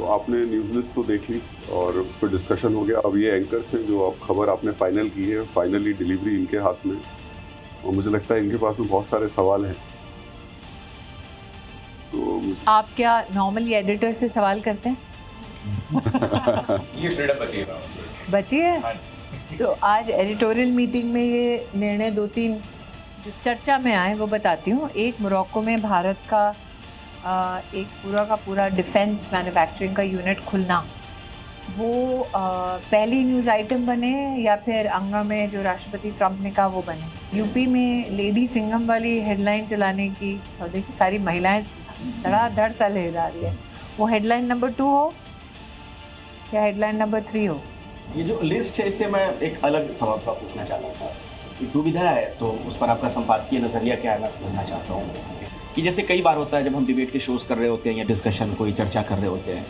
तो आपने news list तो देख ली और उस पर डिस्कशन हो गया। अब ये एंकर्स हैं जो आप खबर आपने फाइनल की है, फाइनली डिलीवरी इनके हाथ में, और मुझे लगता है इनके पास में बहुत सारे सवाल हैं। तो आप क्या नॉर्मली एडिटर से सवाल करते हैं? ये फ्रीडम बची है। तो आज एडिटोरियल मीटिंग में ये निर्णय 2-3 जो चर्चा में आए वो बताती हूँ। एक, मोरक्को में भारत का एक पूरा का पूरा डिफेंस मैन्युफैक्चरिंग का यूनिट खुलना, वो पहली न्यूज़ आइटम बने या फिर अंगा में जो राष्ट्रपति ट्रंप ने कहा वो बने। यूपी में लेडी सिंघम वाली हेडलाइन चलाने की, और देखिए सारी महिलाएं धड़ाधड़ सा लहरा रही है, वो हेडलाइन नंबर 2 हो या हेडलाइन नंबर 3 हो। ये जो लिस्ट है इससे मैं एक अलग सवाल का पूछना चाह रहा था। दुविधा है तो उस पर आपका संपादकीय नज़रिया क्या है, मैं समझना चाहता हूँ कि जैसे कई बार होता है जब हम डिबेट के शोज़ कर रहे होते हैं या डिस्कशन कोई चर्चा कर रहे होते हैं,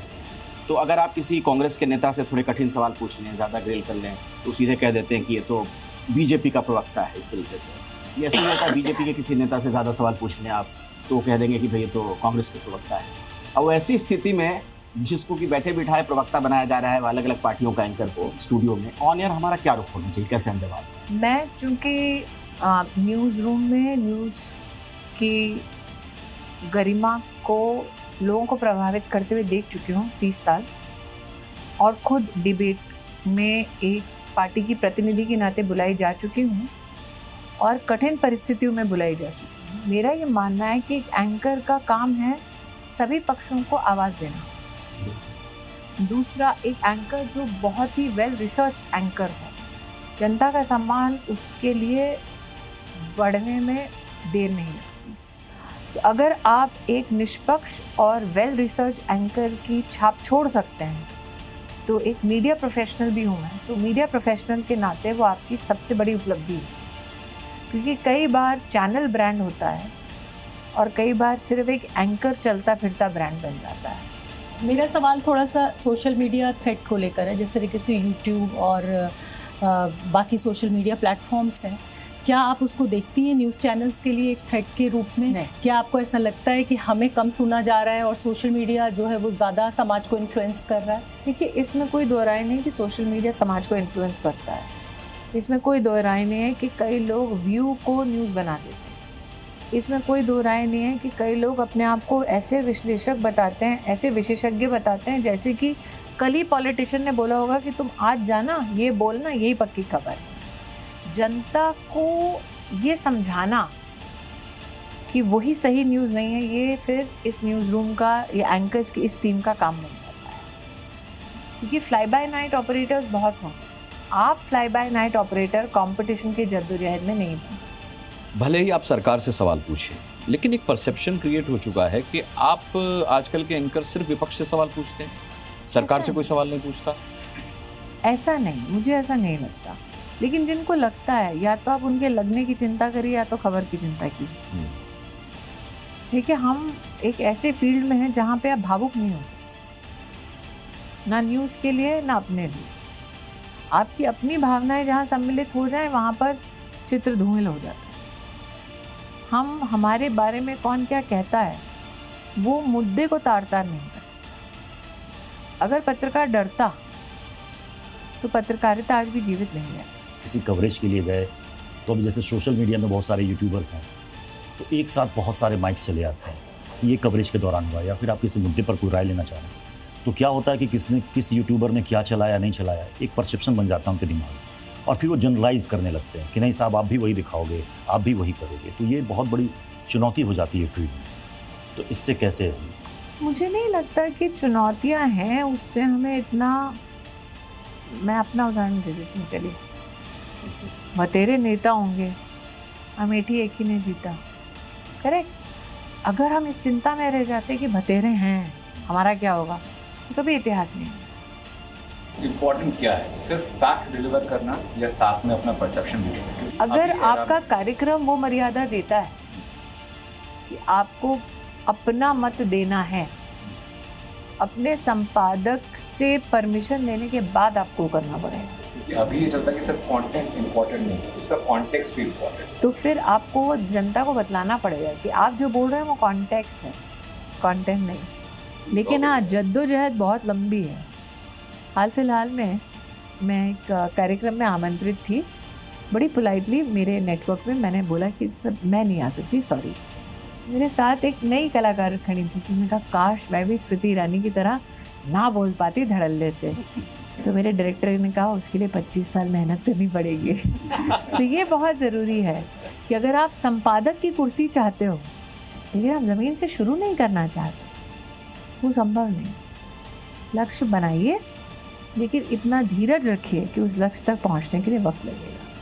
तो अगर आप किसी कांग्रेस के नेता से थोड़े कठिन सवाल पूछ लें, ज़्यादा ग्रिल कर लें, तो सीधे कह देते हैं कि ये तो बीजेपी का प्रवक्ता है। इस तरीके से ये ऐसे ही होता है, बीजेपी के किसी नेता से ज़्यादा सवाल पूछ लें आप तो कह देंगे कि भाई ये तो कांग्रेस के प्रवक्ता है। अब ऐसी स्थिति में जिसको कि बैठे बिठाए प्रवक्ता बनाया जा रहा है अलग अलग पार्टियों का एंकर को स्टूडियो में, ऑन एयर हमारा क्या रुख होना चाहिए, कैसे हम जवाब दें? मैं चूँकि न्यूज़ रूम में न्यूज़ की गरिमा को लोगों को प्रभावित करते हुए देख चुकी हूँ 30 साल, और खुद डिबेट में एक पार्टी की प्रतिनिधि के नाते बुलाई जा चुकी हूँ और कठिन परिस्थितियों में बुलाई जा चुकी हूँ। मेरा ये मानना है कि एक एंकर का काम है सभी पक्षों को आवाज़ देना। दूसरा, एक एंकर जो बहुत ही वेल रिसर्च एंकर हो, जनता का सम्मान उसके लिए बढ़ने में देर नहीं लगती। तो अगर आप एक निष्पक्ष और वेल रिसर्च एंकर की छाप छोड़ सकते हैं, तो एक मीडिया प्रोफेशनल भी हूँ मैं, तो मीडिया प्रोफेशनल के नाते वो आपकी सबसे बड़ी उपलब्धि है। क्योंकि कई बार चैनल ब्रांड होता है और कई बार सिर्फ एक एंकर चलता फिरता ब्रांड बन जाता है। मेरा सवाल थोड़ा सा सोशल मीडिया थ्रेट को लेकर है। जिस तरीके से यूट्यूब और बाकी सोशल मीडिया प्लेटफॉर्म्स हैं, क्या आप उसको देखती हैं न्यूज़ चैनल्स के लिए एक थ्रेट के रूप में? नहीं। क्या आपको ऐसा लगता है कि हमें कम सुना जा रहा है और सोशल मीडिया जो है वो ज़्यादा समाज को इन्फ्लुएंस कर रहा है? देखिए, इसमें कोई दो राय नहीं कि सोशल मीडिया समाज को इन्फ्लुएंस करता है। इसमें कोई दो राय नहीं है कि कई लोग व्यू को न्यूज़ बना देते हैं। इसमें कोई दो राय नहीं है कि कई लोग अपने आप को ऐसे विश्लेषक बताते हैं, ऐसे विशेषज्ञ बताते हैं, जैसे कि कल ही पॉलिटिशियन ने बोला होगा कि तुम आज जाना, ये बोलना, यही पक्की खबर है। जनता को ये समझाना कि वही सही न्यूज़ नहीं है, ये फिर इस न्यूज़ रूम का या एंकर्स की इस टीम का काम नहीं करता है। क्योंकि फ्लाई बाय नाइट ऑपरेटर्स बहुत होंगे। आप fly bye night operator competition के जद्दोजहद में नहीं बन सकते। भले ही आप सरकार से सवाल पूछें, लेकिन एक परसेप्शन क्रिएट हो चुका है कि आप आजकल के एंकर सिर्फ विपक्ष से सवाल पूछते हैं, सरकार से कोई सवाल नहीं पूछता। ऐसा नहीं, मुझे ऐसा नहीं लगता। लेकिन जिनको लगता है, या तो आप उनके लगने की चिंता करिए या तो खबर की चिंता कीजिए। ठीक है, हम एक ऐसे फील्ड में हैं जहाँ पे आप भावुक नहीं हो सकते, ना न्यूज़ के लिए ना अपने लिए। आपकी अपनी भावनाएं जहाँ सम्मिलित हो जाए वहाँ पर चित्र धूमिल हो जाता है। हम हमारे बारे में कौन क्या कहता है वो मुद्दे को तार तार नहीं कर सकता। अगर पत्रकार डरता तो पत्रकारिता आज भी जीवित नहीं है। किसी कवरेज के लिए गए तो अभी जैसे सोशल मीडिया में बहुत सारे यूट्यूबर्स हैं, तो एक साथ बहुत सारे माइक्स चले आते हैं, ये कवरेज के दौरान हुआ, या फिर आप किसी मुद्दे पर कोई राय लेना चाह रहे हैं, तो क्या होता है कि किस यूट्यूबर ने क्या चलाया नहीं चलाया, एक परसेप्शन बन जाता है उनके दिमाग में, और फिर वो जनरलाइज करने लगते हैं कि नहीं साहब आप भी वही दिखाओगे, आप भी वही करोगे। तो ये बहुत बड़ी चुनौती हो जाती है फील्ड में। तो इससे कैसे? मुझे नहीं लगता कि चुनौतियां हैं, उससे हमें इतना। मैं अपना उदाहरण दे देती हूँ। चलिए, बतेरे नेता होंगे, अमेठी एक ही ने जीता, करेक्ट। अगर हम इस चिंता में रह जाते कि बतेरे हैं हमारा क्या होगा, तो कभी इतिहास नहीं। इम्पोर्टेंट क्या है, सिर्फ फैक्ट डिलीवर करना या साथ में अपना परसेप्शन भी? अगर आपका कार्यक्रम वो मर्यादा देता है कि आपको अपना मत देना है, अपने संपादक से परमिशन लेने के बाद आपको करना पड़ेगा। अभी ये चलता है कि सिर्फ कंटेंट इम्पोर्टेंट नहीं, उसका कॉन्टेक्स्ट भी इम्पोर्टेंट। तो फिर आपको जनता को बतलाना पड़ेगा कि आप जो बोल रहे हैं वो कॉन्टेक्स्ट है, कंटेंट नहीं। लेकिन हाँ, जद्दोजहद बहुत लंबी है। हाल फिलहाल में मैं एक कार्यक्रम में आमंत्रित थी। बड़ी पोलाइटली मेरे नेटवर्क में मैंने बोला कि सब मैं नहीं आ सकती, सॉरी। मेरे साथ एक नई कलाकार खड़ी थी, जिसने कहा काश मैं भी स्मृति ईरानी की तरह ना बोल पाती धड़ल्ले से। तो मेरे डायरेक्टर ने कहा उसके लिए 25 साल मेहनत करनी पड़ेगी। तो ये बहुत ज़रूरी है कि अगर आप संपादक की कुर्सी चाहते हो लेकिन आप ज़मीन से शुरू नहीं करना चाहते, वो संभव नहीं। लक्ष्य बनाइए, लेकिन इतना धीरज रखिए कि उस लक्ष्य तक पहुंचने के लिए वक्त लगेगा।